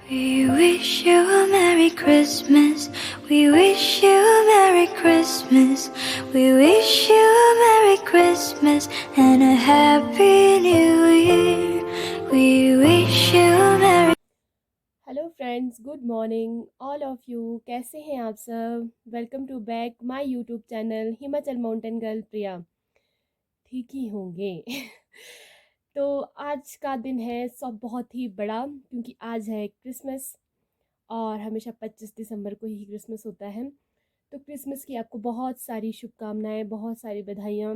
We wish you a Merry Christmas. We wish you a Merry Christmas. We wish you a Merry Christmas and a Happy New Year. We wish you a Merry. Hello friends, good morning all of you. कैसे हैं आप सब? Welcome to back my YouTube channel Himachal mountain girl Priya. ठीक ही होंगे। तो आज का दिन है सब बहुत ही बड़ा, क्योंकि आज है क्रिसमस और हमेशा 25 दिसंबर को ही क्रिसमस होता है। तो क्रिसमस की आपको बहुत सारी शुभकामनाएं, बहुत सारी बधाइयाँ,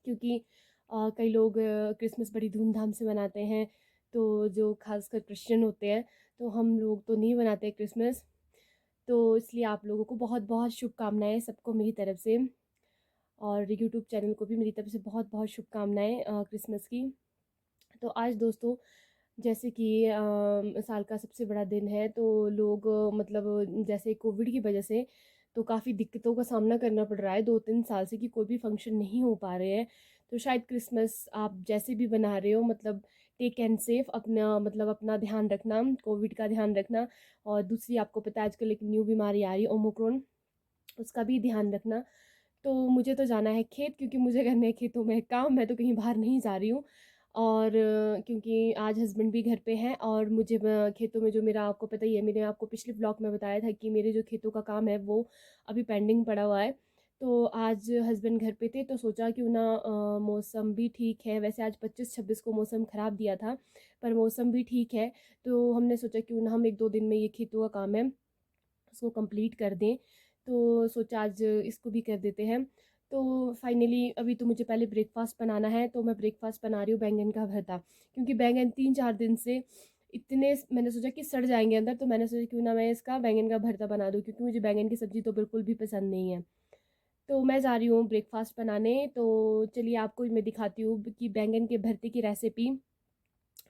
क्योंकि कई लोग क्रिसमस बड़ी धूमधाम से मनाते हैं। तो जो खासकर क्रिश्चियन होते हैं, तो हम लोग तो नहीं मनाते क्रिसमस। तो इसलिए आप लोगों को बहुत बहुत शुभकामनाएं सबको मेरी तरफ से, और यूट्यूब चैनल को भी मेरी तरफ से बहुत बहुत शुभकामनाएं क्रिसमस की। तो आज दोस्तों, जैसे कि साल का सबसे बड़ा दिन है, तो लोग मतलब जैसे कोविड की वजह से तो काफ़ी दिक्कतों का सामना करना पड़ रहा है 2-3 साल से, कि कोई भी फंक्शन नहीं हो पा रहे हैं। तो शायद क्रिसमस आप जैसे भी बना रहे हो, मतलब टेक एंड सेफ, अपना मतलब अपना ध्यान रखना, कोविड का ध्यान रखना। और दूसरी, आपको पता है आजकल एक न्यू बीमारी आ रही है ओमिक्रॉन, उसका भी ध्यान रखना। तो मुझे तो जाना है खेत, क्योंकि मुझे करने हैं खेतों में काम। मैं तो कहीं बाहर नहीं जा रही हूँ। और क्योंकि आज हस्बैंड भी घर पे हैं, और मुझे खेतों में जो मेरा, आपको पता ही है, मैंने आपको पिछले ब्लॉग में बताया था कि मेरे जो खेतों का काम है वो अभी पेंडिंग पड़ा हुआ है। तो आज हस्बैंड घर पे थे, तो सोचा क्यों ना, मौसम भी ठीक है, वैसे आज 25-26 को मौसम ख़राब दिया था, पर मौसम भी ठीक है। तो हमने सोचा क्यों ना हम 1-2 दिन में ये खेतों का काम है उसको कंप्लीट कर दें। तो सोचा आज इसको भी कर देते हैं। तो फाइनली अभी तो मुझे पहले ब्रेकफास्ट बनाना है, तो मैं ब्रेकफास्ट बना रही हूँ बैंगन का भरता, क्योंकि बैंगन 3-4 दिन से इतने, मैंने सोचा कि सड़ जाएंगे अंदर, तो मैंने सोचा क्यों ना मैं इसका बैंगन का भरता बना दूँ, क्योंकि मुझे बैंगन की सब्ज़ी तो बिल्कुल भी पसंद नहीं है। तो मैं जा रही हूँ ब्रेकफास्ट बनाने। तो चलिए आपको मैं दिखाती हूँ कि बैंगन के भरते की रेसिपी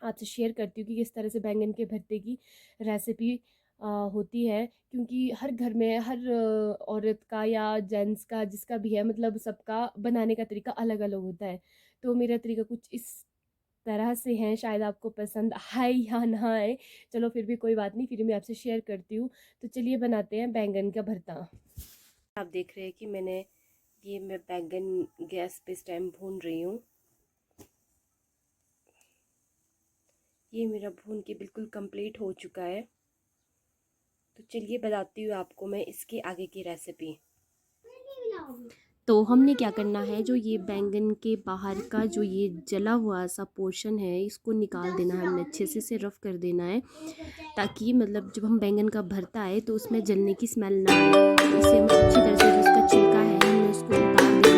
आपसे शेयर करती हूँ, कि किस तरह से बैंगन के भरते की रेसिपी होती है। क्योंकि हर घर में, हर औरत का या जेंट्स का, जिसका भी है, मतलब सबका बनाने का तरीका अलग अलग होता है। तो मेरा तरीका कुछ इस तरह से है, शायद आपको पसंद आए या ना आए, चलो फिर भी कोई बात नहीं, फिर मैं आपसे शेयर करती हूँ। तो चलिए बनाते हैं बैंगन का भरता। आप देख रहे हैं कि मैं बैंगन गैस पे इस टाइम भून रही हूँ। ये मेरा भून के बिल्कुल कंप्लीट हो चुका है। तो चलिए बताती हूँ आपको मैं इसके आगे की रेसिपी। तो हमने क्या करना है, जो ये बैंगन के बाहर का जो ये जला हुआ सा पोर्शन है, इसको निकाल देना है। हमने अच्छे से रफ़ कर देना है, ताकि मतलब जब हम बैंगन का भरता है तो उसमें जलने की स्मेल ना आए। तो इसे हम अच्छी तरह से, जो इसका छिलका है, हमने उसको उतार देना है।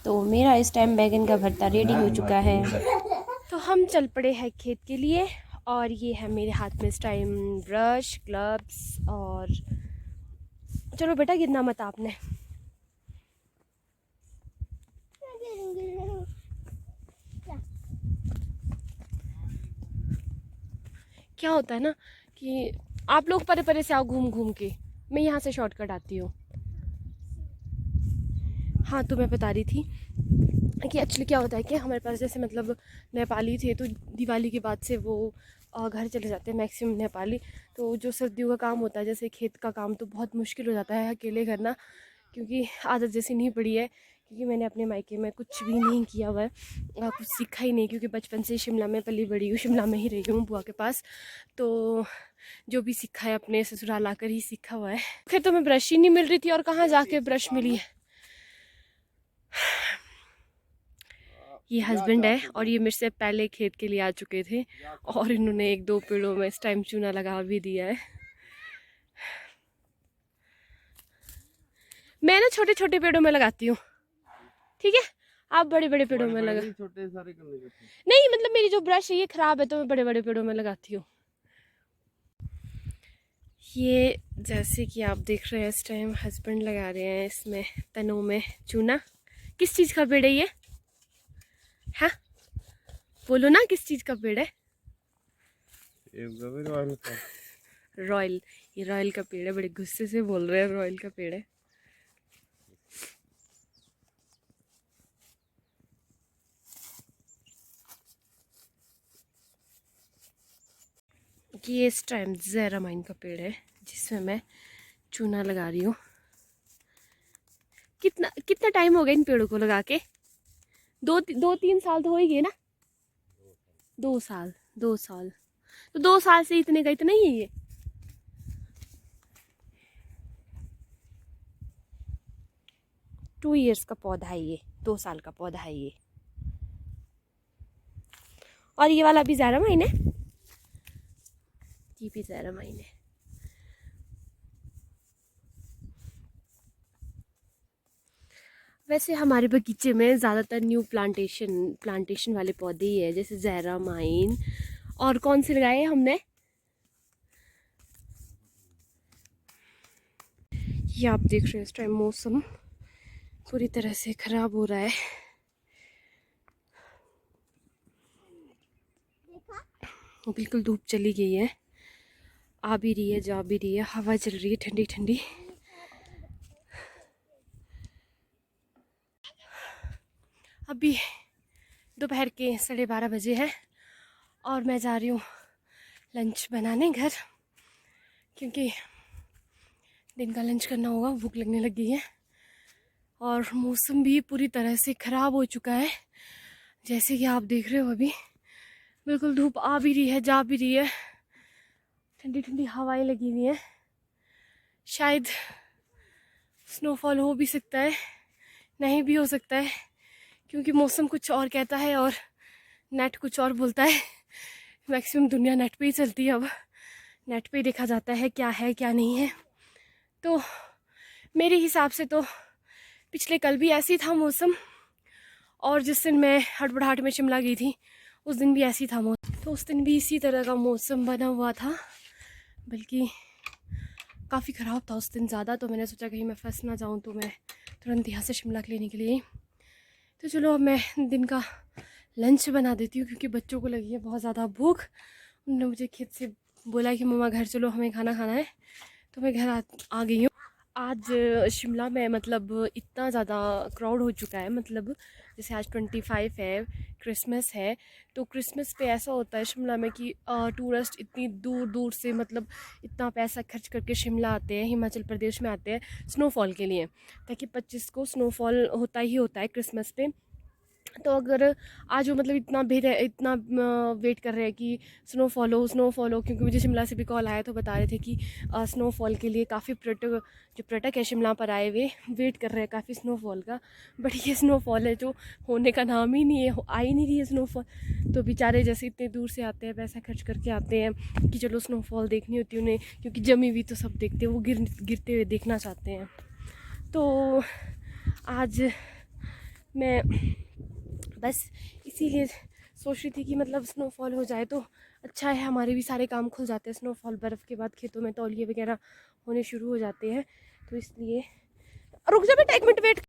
तो मेरा इस टाइम बैगन का भरता रेडी हो चुका है। तो हम चल पड़े हैं खेत के लिए, और ये है मेरे हाथ में इस टाइम ब्रश, ग्लव्स, और चलो बेटा गिरना मत आपने। क्या होता है ना, कि आप लोग परे परे से आओ घूम घूम के, मैं यहाँ से शॉर्टकट आती हूँ। हाँ, तो मैं बता रही थी कि एक्चुअली क्या होता है कि हमारे पास जैसे मतलब नेपाली थे, तो दिवाली के बाद से वो घर चले जाते हैं मैक्सिमम नेपाली। तो जो सर्दियों का काम होता है, जैसे खेत का काम, तो बहुत मुश्किल हो जाता है अकेले करना, क्योंकि आदत जैसी नहीं पड़ी है। क्योंकि मैंने अपने मायके में कुछ भी नहीं किया हुआ है, कुछ सीखा ही नहीं, क्योंकि बचपन से शिमला में पली बड़ी हूँ, शिमला में ही रही हूँ बुआ के पास। तो जो भी सीखा है अपने ससुराल आकर ही सीखा हुआ है। फिर तो मैं ब्रश ही नहीं मिल रही थी, और कहाँ जाके ब्रश मिली है। ये हस्बैंड है और ये मेरे से पहले खेत के लिए आ चुके थे और इन्होंने 1-2 पेड़ों में इस टाइम चूना लगा भी दिया है। मैं ना छोटे छोटे पेड़ों में लगाती हूँ, ठीक है, आप बड़े बड़े पेड़ों में लगा। छोटे सारे नहीं मतलब मेरी जो ब्रश है ये खराब है तो मैं बड़े बड़े पेड़ों में लगाती हूँ। ये जैसे कि आप देख रहे हैं इस टाइम हस्बैंड लगा रहे हैं इसमें तनों में चूना। किस चीज़ का पेड़ है ये? हाँ बोलो ना, किस चीज़ का पेड़ है? रॉयल, ये रॉयल का पेड़ है। बड़े गुस्से से बोल रहे हैं, रॉयल का पेड़ है। ये इस टाइम ज़ेरामाइन का पेड़ है जिसमें मैं चूना लगा रही हूँ। कितना टाइम हो गया इन पेड़ों को लगा के? 2-3 साल तो हो ही गए ना? 2 साल तो 2 साल से इतने का इतना ही है ये। टू ईयर्स का पौधा है ये, 2 साल का पौधा है ये। और ये वाला भी ज़ेरामाइन है, ये भी ज़ेरामाइन है। वैसे हमारे बगीचे में ज़्यादातर न्यू प्लांटेशन वाले पौधे ही है, जैसे ज़ेरामाइन। और कौन से लगाए हैं हमने? ये आप देख रहे हैं इस टाइम मौसम पूरी तरह से ख़राब हो रहा है। बिल्कुल धूप चली गई है, आ भी रही है जा भी रही है, हवा चल रही है ठंडी ठंडी। अभी दोपहर के 12:30 बजे हैं और मैं जा रही हूँ लंच बनाने घर, क्योंकि दिन का लंच करना होगा, भूख लगने लगी है। और मौसम भी पूरी तरह से ख़राब हो चुका है, जैसे कि आप देख रहे हो। अभी बिल्कुल धूप आ भी रही है जा भी रही है, ठंडी ठंडी हवाएं लगी हुई हैं। शायद स्नोफॉल हो भी सकता है, नहीं भी हो सकता है, क्योंकि मौसम कुछ और कहता है और नेट कुछ और बोलता है। मैक्सिमम दुनिया नेट पे ही चलती है, अब नेट पे ही देखा जाता है क्या नहीं है। तो मेरे हिसाब से तो पिछले कल भी ऐसी था मौसम, और जिस दिन मैं हड़बड़ाहट में शिमला गई थी उस दिन भी ऐसी था मौसम। तो उस दिन भी इसी तरह का मौसम बना हुआ था, बल्कि काफ़ी ख़राब था उस दिन ज़्यादा। तो मैंने सोचा कहीं मैं फंस ना जाऊँ, तो मैं तुरंत यहाँ से शिमला के लिए निकली। तो चलो अब मैं दिन का लंच बना देती हूँ, क्योंकि बच्चों को लगी है बहुत ज़्यादा भूख। उन्होंने मुझे खेत से बोला कि मम्मा घर चलो, हमें खाना खाना है। तो मैं घर आ गई हूँ। आज शिमला में मतलब इतना ज़्यादा क्राउड हो चुका है, मतलब जैसे आज 25 है, क्रिसमस है। तो क्रिसमस पे ऐसा होता है शिमला में कि टूरिस्ट इतनी दूर दूर से मतलब इतना पैसा खर्च करके शिमला आते हैं, हिमाचल प्रदेश में आते हैं स्नोफॉल के लिए, ताकि 25 को स्नोफॉल होता ही होता है क्रिसमस पे। तो अगर आज वो मतलब इतना वेट कर रहे हैं कि स्नोफॉल हो, क्योंकि मुझे शिमला से भी कॉल आया तो बता रहे थे कि स्नोफॉल के लिए काफ़ी पर्यटक है शिमला पर आए हुए, वेट कर रहे हैं काफ़ी स्नोफॉल का। बट ये स्नोफॉल है जो होने का नाम ही नहीं है, आ ही नहीं रही है स्नोफॉल। तो बेचारे जैसे इतने दूर से आते हैं, पैसा खर्च करके आते हैं कि चलो स्नोफॉल देखनी होती है उन्हें, क्योंकि जमी हुई तो सब देखते हैं, वो गिरते हुए देखना चाहते हैं। तो आज मैं बस इसीलिए सोच रही थी कि मतलब स्नोफॉल हो जाए तो अच्छा है, हमारे भी सारे काम खुल जाते हैं। स्नोफॉल बर्फ़ के बाद खेतों में तौलिए वगैरह होने शुरू हो जाते हैं, तो इसलिए। रुक जा बेटा, 1 मिनट वेट।